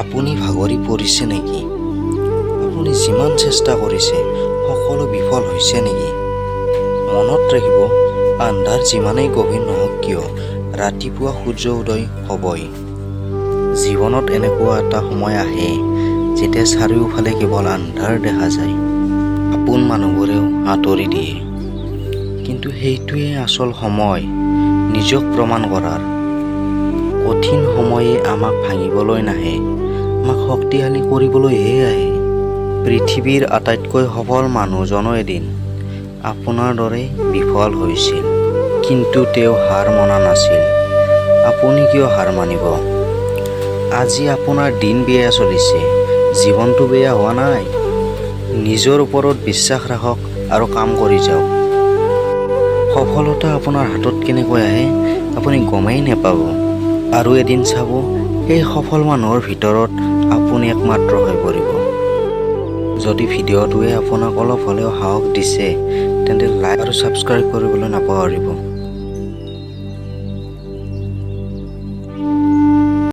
আপুনি ভাগৰি পৰিছে নেকি? আপুনি যিমান চেষ্টা কৰিছে সকলো বিফল হৈছে নেকি? মনত ৰাখিব, আন্ধাৰ যিমানেই গভীৰ নহওক কিয়, ৰাতিপুৱা সূৰ্য উদয় হ'বই। জীৱনত এনেকুৱা এটা সময় আহে যেতিয়া চাৰিওফালে কেৱল আন্ধাৰ দেখা যায়। আপোন মানুহবোৰেও আঁতৰি দিয়ে। কিন্তু সেইটোৱে আচল সময় নিজক প্ৰমাণ কৰাৰ। কঠিন সময়ে আমাক ভাঙিবলৈ নাহে, আমাক শক্তিশালী কৰিবলৈহে আহে। পৃথিৱীৰ আটাইতকৈ সফল মানুহজনো এদিন আপোনাৰ দৰে বিফল হৈছিল, কিন্তু তেওঁ হাৰ মনা নাছিল। আপুনি কিয় হাৰ মানিব? আজি আপোনাৰ দিন বেয়া চলিছে, জীৱনটো বেয়া হোৱা নাই। নিজৰ ওপৰত বিশ্বাস ৰাখক আৰু কাম কৰি যাওক। সফলতা আপোনাৰ হাতত কেনেকৈ আহে আপুনি গমেই নাপাব। আৰু এদিন চাব, সেই সফল মানুহৰ ভিতৰত আপুনি একমাত্ৰ হৈ পৰিব। যদি ভিডিঅ'টোৱে আপোনাক অলপ হ'লেও সাহস দিছে, তেন্তে লাইক আৰু ছাবস্ক্ৰাইব কৰিবলৈ নাপাহৰিব।